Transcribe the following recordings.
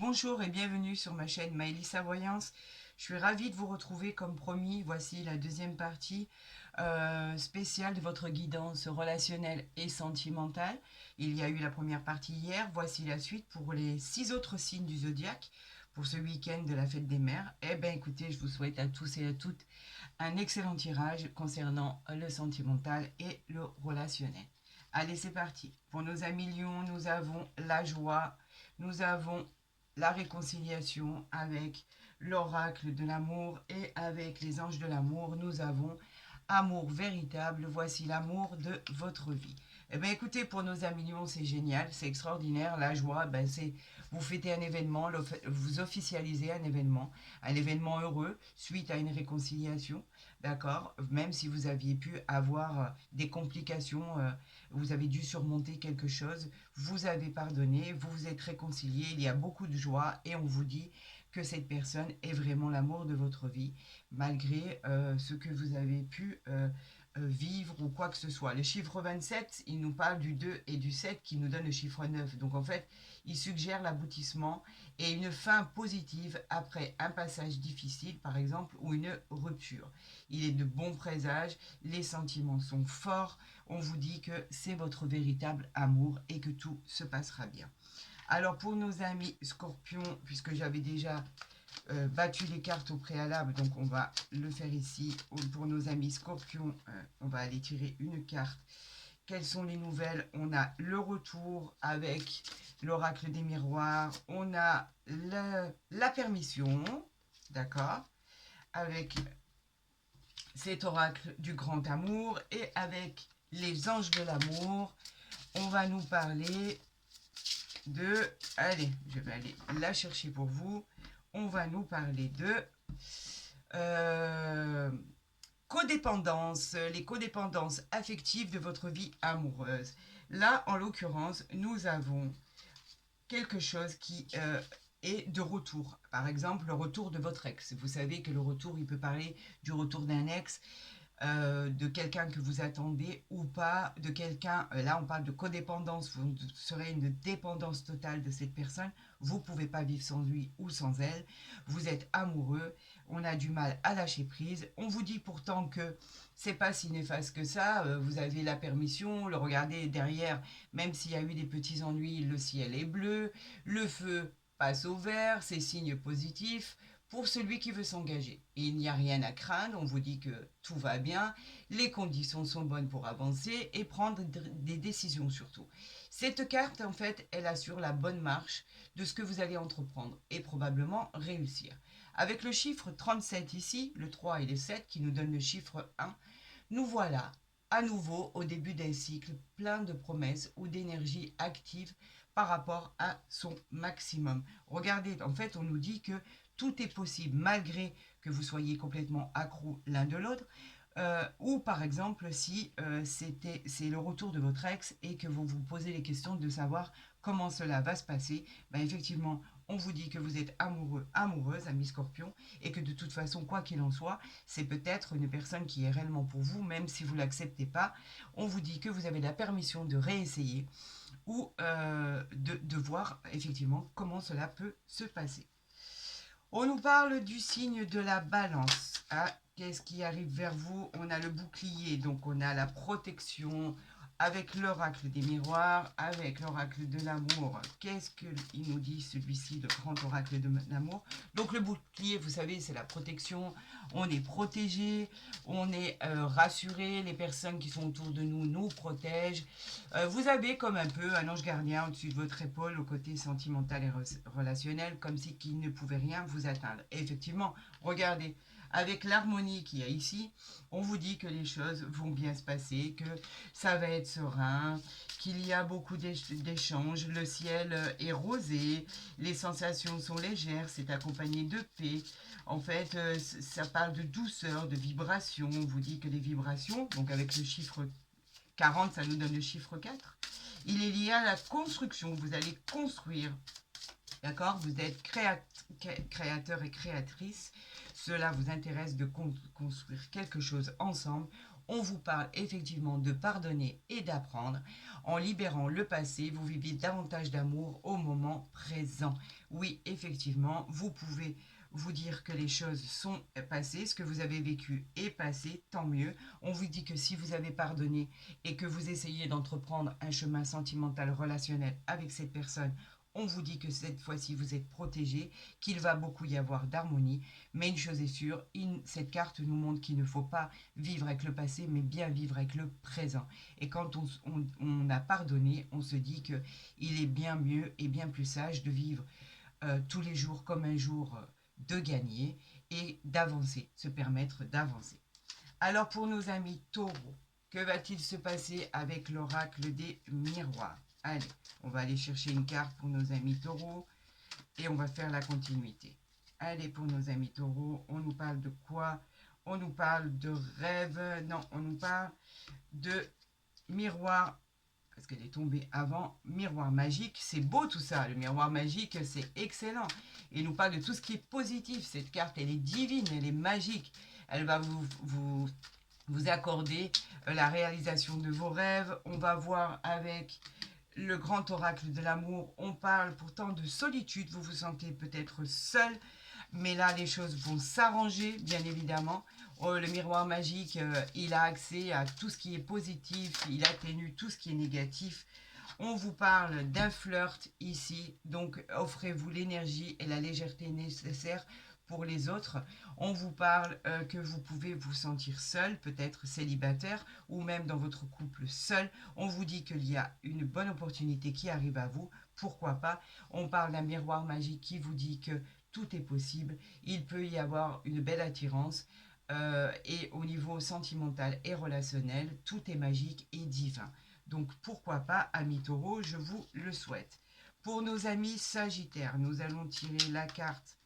Bonjour et bienvenue sur ma chaîne Maëlissa Voyance. Je suis ravie de vous retrouver comme promis. Voici la deuxième partie spéciale de votre guidance relationnelle et sentimentale. Il y a eu la première partie hier. Voici la suite pour les 6 autres signes du zodiaque pour ce week-end de la fête des mères. Eh bien écoutez, je vous souhaite à tous et à toutes un excellent tirage concernant le sentimental et le relationnel. Allez, c'est parti. Pour nos amis lions, nous avons la joie, nous avons la réconciliation avec l'oracle de l'amour et avec les anges de l'amour. Nous avons amour véritable, voici l'amour de votre vie. Eh bien écoutez, pour nos amis lions, c'est génial, c'est extraordinaire. La joie, ben, c'est vous fêtez un événement, vous officialisez un événement heureux suite à une réconciliation, d'accord. Même si vous aviez pu avoir des complications, vous avez dû surmonter quelque chose, vous avez pardonné, vous vous êtes réconcilié, il y a beaucoup de joie et on vous dit que cette personne est vraiment l'amour de votre vie, malgré ce que vous avez pu vivre ou quoi que ce soit. Le chiffre 27, il nous parle du 2 et du 7 qui nous donne le chiffre 9. Donc en fait, il suggère l'aboutissement et une fin positive après un passage difficile, par exemple, ou une rupture. Il est de bon présage, les sentiments sont forts, on vous dit que c'est votre véritable amour et que tout se passera bien. Alors pour nos amis scorpions, puisque j'avais déjà battu les cartes au préalable, donc on va le faire ici. Pour nos amis scorpions, on va aller tirer une carte. Quelles sont les nouvelles? On a le retour avec l'oracle des miroirs, on a la permission, d'accord, avec cet oracle du grand amour et avec les anges de l'amour, on va nous parler de... Allez, je vais aller la chercher pour vous. On va nous parler de euh, codépendance, les codépendances affectives de votre vie amoureuse. Là, en l'occurrence, nous avons quelque chose qui est de retour. Par exemple, le retour de votre ex. Vous savez que le retour, il peut parler du retour d'un ex, de quelqu'un que vous attendez ou pas, de quelqu'un, là on parle de codépendance, vous serez une dépendance totale de cette personne, vous ne pouvez pas vivre sans lui ou sans elle, vous êtes amoureux, on a du mal à lâcher prise, on vous dit pourtant que c'est pas si néfaste que ça, vous avez la permission, le regardez derrière, même s'il y a eu des petits ennuis, le ciel est bleu, le feu passe au vert, c'est signe positif, pour celui qui veut s'engager. Il n'y a rien à craindre, on vous dit que tout va bien, les conditions sont bonnes pour avancer et prendre des décisions surtout. Cette carte, en fait, elle assure la bonne marche de ce que vous allez entreprendre et probablement réussir. Avec le chiffre 37 ici, le 3 et le 7 qui nous donnent le chiffre 1, nous voilà à nouveau au début d'un cycle plein de promesses ou d'énergie active par rapport à son maximum. Regardez, en fait, on nous dit que tout est possible malgré que vous soyez complètement accro l'un de l'autre. Ou par exemple si c'est le retour de votre ex et que vous vous posez les questions de savoir comment cela va se passer, ben effectivement on vous dit que vous êtes amoureux, amoureuse, ami scorpion, et que de toute façon, quoi qu'il en soit, c'est peut-être une personne qui est réellement pour vous, même si vous ne l'acceptez pas. On vous dit que vous avez la permission de réessayer ou de voir effectivement comment cela peut se passer. On nous parle du signe de la balance. Ah, qu'est-ce qui arrive vers vous? On a le bouclier, donc on a la protection avec l'oracle des miroirs, avec l'oracle de l'amour. Qu'est-ce qu'il nous dit celui-ci, le grand oracle de l'amour? Donc le bouclier, vous savez, c'est la protection. On est protégé, on est rassuré. Les personnes qui sont autour de nous nous protègent. Vous avez comme un peu un ange gardien au-dessus de votre épaule au côté sentimental et relationnel, comme si qu'il ne pouvait rien vous atteindre. Et effectivement, regardez, avec l'harmonie qu'il y a ici, on vous dit que les choses vont bien se passer, que ça va être serein, qu'il y a beaucoup d'échanges, le ciel est rosé, les sensations sont légères, c'est accompagné de paix. En fait, ça parle de douceur, de vibration. On vous dit que les vibrations, donc avec le chiffre 40, ça nous donne le chiffre 4. Il est lié à la construction. Vous allez construire. D'accord? Vous êtes créateur et créatrice. Cela vous intéresse de construire quelque chose ensemble. On vous parle effectivement de pardonner et d'apprendre. En libérant le passé, vous vivez davantage d'amour au moment présent. Oui, effectivement, vous pouvez vous dire que les choses sont passées, ce que vous avez vécu est passé, tant mieux. On vous dit que si vous avez pardonné et que vous essayez d'entreprendre un chemin sentimental relationnel avec cette personne, on vous dit que cette fois-ci vous êtes protégé, qu'il va beaucoup y avoir d'harmonie. Mais une chose est sûre, cette carte nous montre qu'il ne faut pas vivre avec le passé, mais bien vivre avec le présent. Et quand on a pardonné, on se dit qu'il est bien mieux et bien plus sage de vivre tous les jours comme un jour de gagner et d'avancer, se permettre d'avancer. Alors pour nos amis taureaux, que va-t-il se passer avec l'oracle des miroirs? Allez, on va aller chercher une carte pour nos amis taureaux et on va faire la continuité. Allez, pour nos amis taureaux, on nous parle de quoi? On nous parle de rêve, non, on nous parle de miroir, parce qu'elle est tombée avant, miroir magique. C'est beau tout ça, le miroir magique, c'est excellent. Il nous parle de tout ce qui est positif. Cette carte, elle est divine, elle est magique. Elle va vous accorder la réalisation de vos rêves. On va voir avec le grand oracle de l'amour, on parle pourtant de solitude. Vous vous sentez peut-être seul, mais là, les choses vont s'arranger, bien évidemment. Oh, le miroir magique, il a accès à tout ce qui est positif, il atténue tout ce qui est négatif. On vous parle d'un flirt ici, donc offrez-vous l'énergie et la légèreté nécessaires pour les autres. On vous parle que vous pouvez vous sentir seul, peut-être célibataire, ou même dans votre couple seul. On vous dit qu'il y a une bonne opportunité qui arrive à vous, pourquoi pas. On parle d'un miroir magique qui vous dit que tout est possible, il peut y avoir une belle attirance. Et au niveau sentimental et relationnel, tout est magique et divin. Donc pourquoi pas, amis taureaux, je vous le souhaite. Pour nos amis sagittaires, nous allons tirer la carte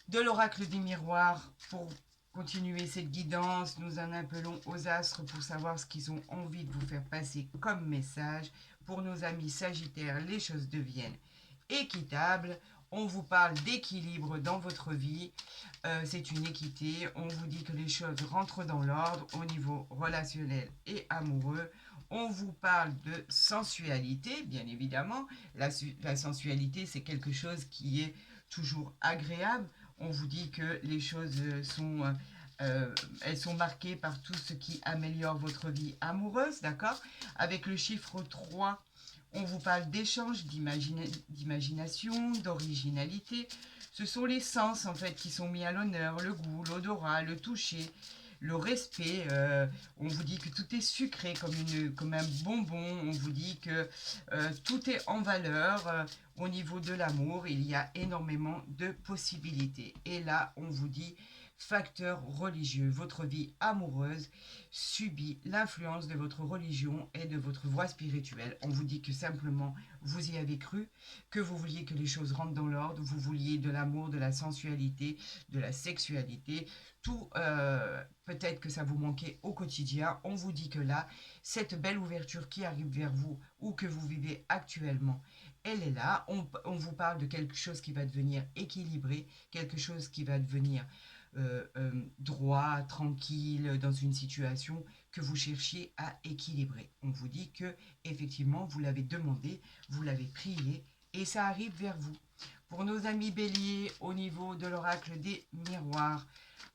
de l'oracle des miroirs pour continuer cette guidance. Nous en appelons aux astres pour savoir ce qu'ils ont envie de vous faire passer comme message. Pour nos amis sagittaires, les choses deviennent équitables. On vous parle d'équilibre dans votre vie. C'est une équité. On vous dit que les choses rentrent dans l'ordre au niveau relationnel et amoureux. On vous parle de sensualité, bien évidemment. La sensualité, c'est quelque chose qui est toujours agréable. On vous dit que les choses elles sont marquées par tout ce qui améliore votre vie amoureuse, d'accord? Avec le chiffre 3, on vous parle d'échange, d'imagination, d'originalité. Ce sont les sens, en fait, qui sont mis à l'honneur, le goût, l'odorat, le toucher, le respect. On vous dit que tout est sucré comme un bonbon. On vous dit que tout est en valeur. Au niveau de l'amour, il y a énormément de possibilités. Et là, on vous dit facteur religieux. Votre vie amoureuse subit l'influence de votre religion et de votre voie spirituelle. On vous dit que simplement vous y avez cru, que vous vouliez que les choses rentrent dans l'ordre, vous vouliez de l'amour, de la sensualité, de la sexualité, tout, peut-être que ça vous manquait au quotidien. On vous dit que là, cette belle ouverture qui arrive vers vous ou que vous vivez actuellement, elle est là. On vous parle de quelque chose qui va devenir équilibré, quelque chose qui va devenir droit, tranquille, dans une situation que vous cherchiez à équilibrer. On vous dit que effectivement vous l'avez demandé, vous l'avez prié et ça arrive vers vous. Pour nos amis béliers, au niveau de l'oracle des miroirs,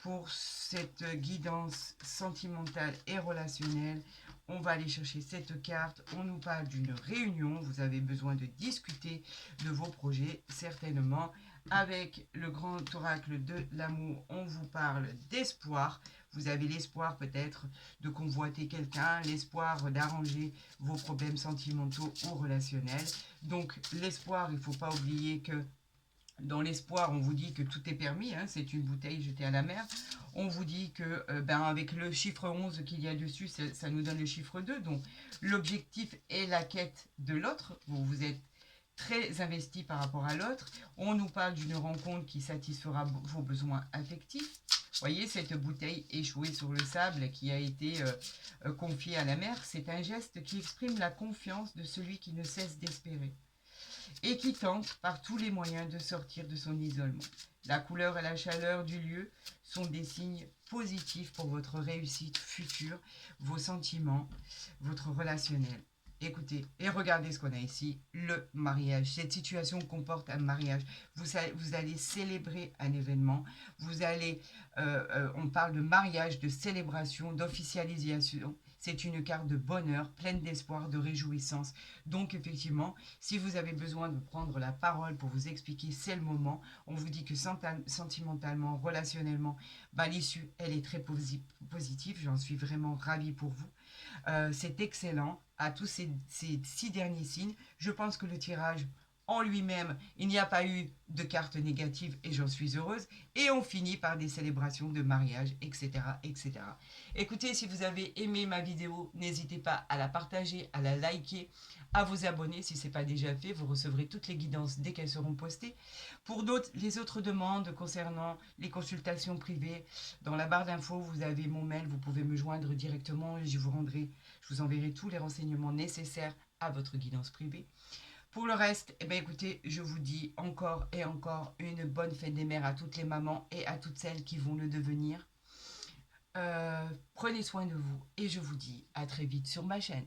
pour cette guidance sentimentale et relationnelle, on va aller chercher cette carte. On nous parle d'une réunion. Vous avez besoin de discuter de vos projets, certainement. Avec le grand oracle de l'amour, on vous parle d'espoir. Vous avez l'espoir peut-être de convoiter quelqu'un, l'espoir d'arranger vos problèmes sentimentaux ou relationnels. Donc l'espoir, il ne faut pas oublier que dans l'espoir, on vous dit que tout est permis, hein, c'est une bouteille jetée à la mer. On vous dit que avec le chiffre 11 qu'il y a dessus, ça nous donne le chiffre 2. Donc l'objectif est la quête de l'autre. Vous êtes très investi par rapport à l'autre. On nous parle d'une rencontre qui satisfera vos besoins affectifs. Voyez cette bouteille échouée sur le sable qui a été confiée à la mer. C'est un geste qui exprime la confiance de celui qui ne cesse d'espérer. et qui tente par tous les moyens de sortir de son isolement. La couleur et la chaleur du lieu sont des signes positifs pour votre réussite future, vos sentiments, votre relationnel. Écoutez, et regardez ce qu'on a ici, le mariage. Cette situation comporte un mariage. Vous allez célébrer un événement. On parle de mariage, de célébration, d'officialisation. C'est une carte de bonheur, pleine d'espoir, de réjouissance. Donc effectivement, si vous avez besoin de prendre la parole pour vous expliquer, c'est le moment. On vous dit que sentimentalement, relationnellement, bah, l'issue, elle est très positive. J'en suis vraiment ravie pour vous. C'est excellent à tous ces 6 derniers signes. Je pense que le tirage en lui-même, il n'y a pas eu de carte négative et j'en suis heureuse. Et on finit par des célébrations de mariage, etc., etc. Écoutez, si vous avez aimé ma vidéo, n'hésitez pas à la partager, à la liker, à vous abonner si ce n'est pas déjà fait. Vous recevrez toutes les guidances dès qu'elles seront postées. Pour les autres demandes concernant les consultations privées, dans la barre d'infos, vous avez mon mail, vous pouvez me joindre directement et je vous enverrai tous les renseignements nécessaires à votre guidance privée. Pour le reste, eh bien, écoutez, je vous dis encore et encore une bonne fête des mères à toutes les mamans et à toutes celles qui vont le devenir. Prenez soin de vous et je vous dis à très vite sur ma chaîne.